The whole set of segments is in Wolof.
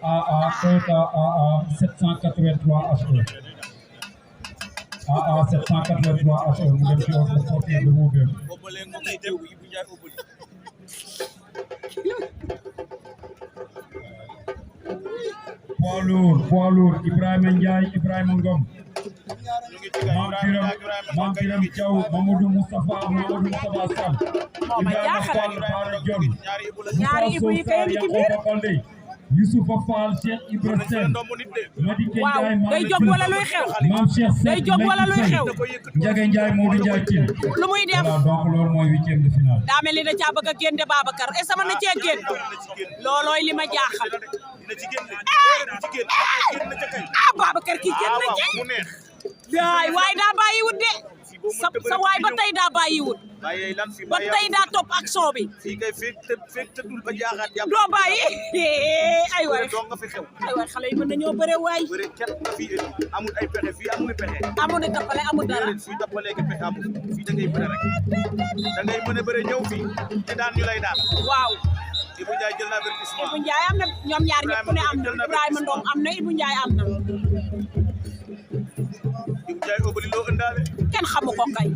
AA 783 HE. AA 783 HE mu dem ci ordre sportif de Roubaix. Poids lourd Ibrahima Ndiaye Ibrahima Ngom. Mam Biram Thiaw Mamadou Moustapha Sall. Ibrahima Fall Bara Dione. Moussa Sow Sarr Yankhoba Baldé. Youssoufa Fall Cheikh Ibra Sène Madické waaw Ndiaye day jóg wala luy xew Mame Cheikh Seck day jóg wala luy xew Ndiaga Ndiaye Modou Ndiaye Tine lu muy def voilà donc loolu mooy 8e de finale daa mel ni da caa bëgg a génne Babacar est-ce que mën na cee génn loolooy li ma jaaxal ah Babacar kii génn na ci waay waay daa bàyyiwut de sa waay ba tey daa bàyyiwut ba tey daa topp action bi doo bàyyi ay waay xale yi mën nañoo bëre waay amul ni tappale amul dara waaw Ibou Ndiaye jël na avertissement Ibou Ndiaye am na ñoom ñaar ñëpp ku ne am na Ibrahima Ndong am na Ibou Ndiaye am na Ibou Ndiaye obali loo ëndaale kenn xamu ko kay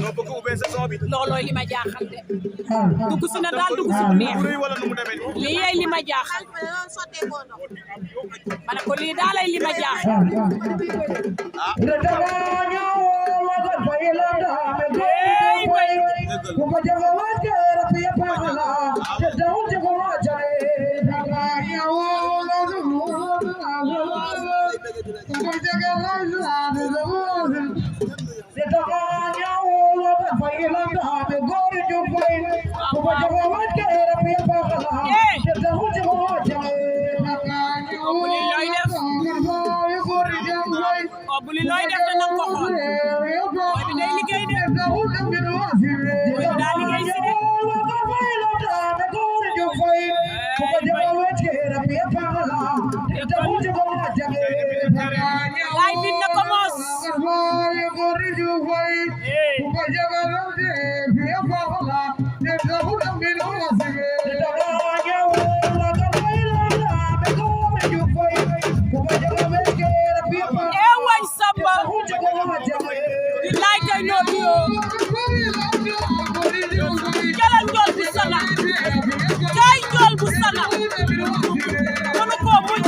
noo bëgg ubbee saison bi loolooy li ma jaaxal de dugg si na daal dugg si bu neex wala nu mu demee lii yey li ma jaaxal ma ne ko lii daalay li ma jaaxal Obuli looy def te nang ko xool mooy bi day liggéey de mooy bi daa liggéey si de laay bin na ko moos waay Samba billaay kay noo biyo jalal njool bu sana kay njool bu sana mënu ko muñ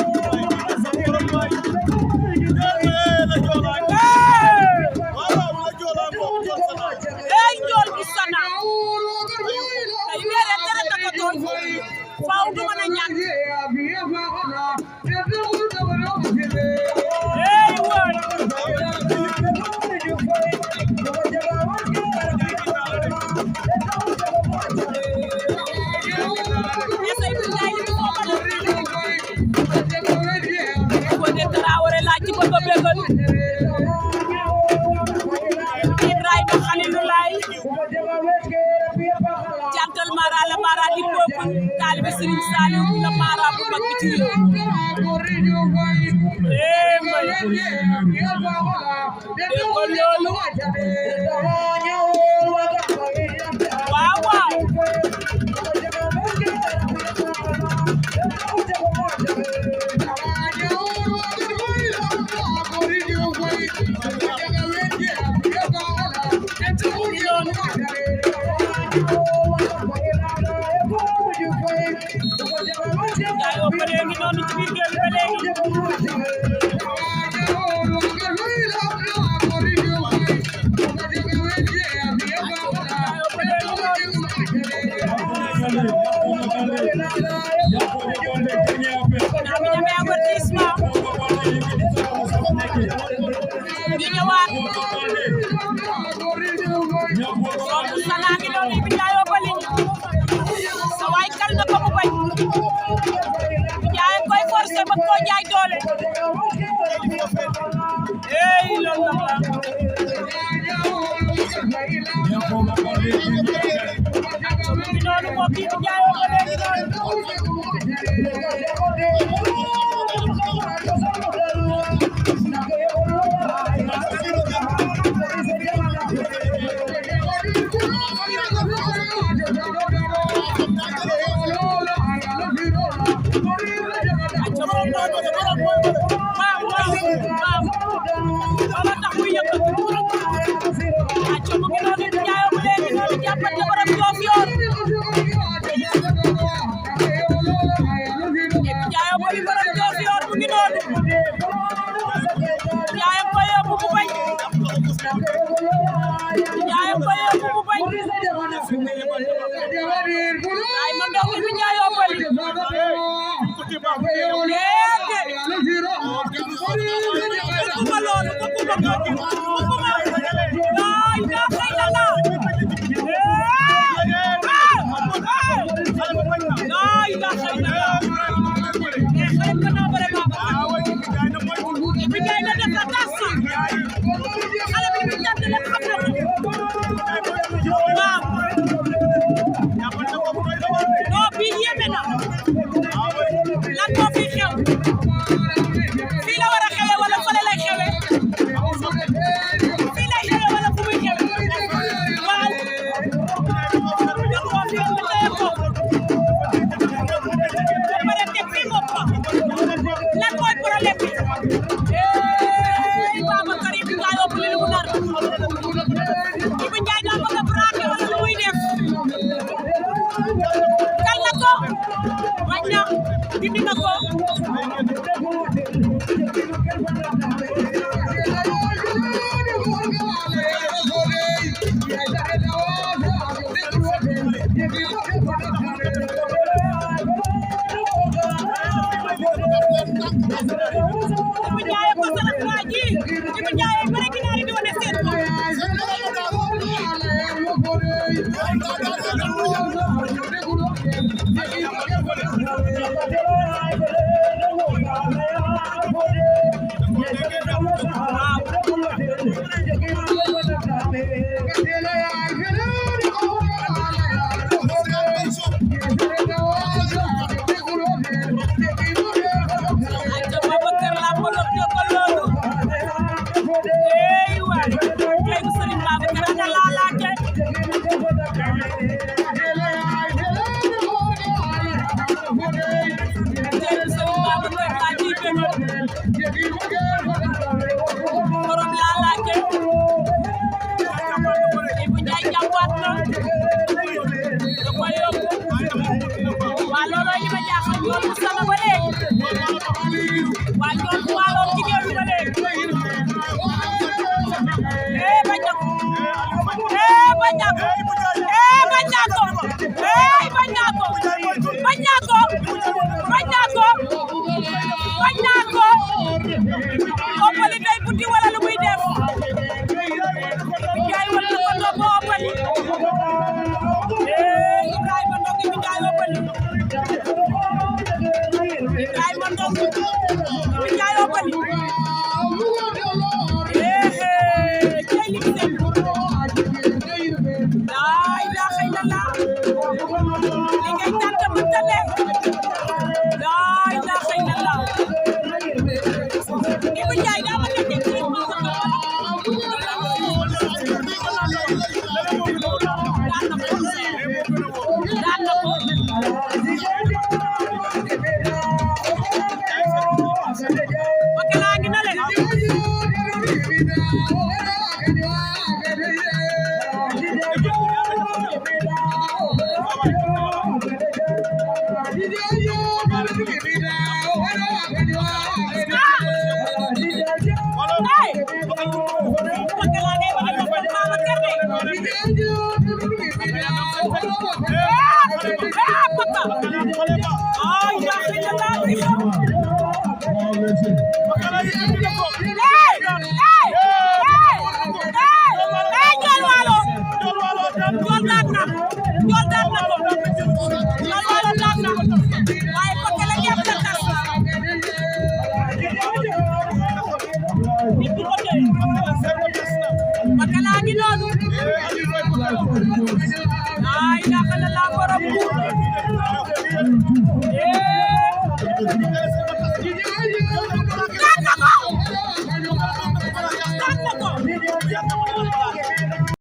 kay njool bu sana kay weere dara ta ko tooñ faaw du mën a ñàkk Ibrahima Khalilulaay jantal mara la mara di peuple taalibe Serigne Saliou la mara bu mag bi ci réew ko loolu waaw waaw Ndiaye o bëre ngi noonu ci biir géew ba léegi ñu ñëwaat soobu sanaa ngi noonu Ibou Ndiaye o bali sa waay kal na ko mu bañ Ndiaye koy forcé ba ko jaay doole ey loolu la noonu moo kii Ibou Ndiaye o bali Violation.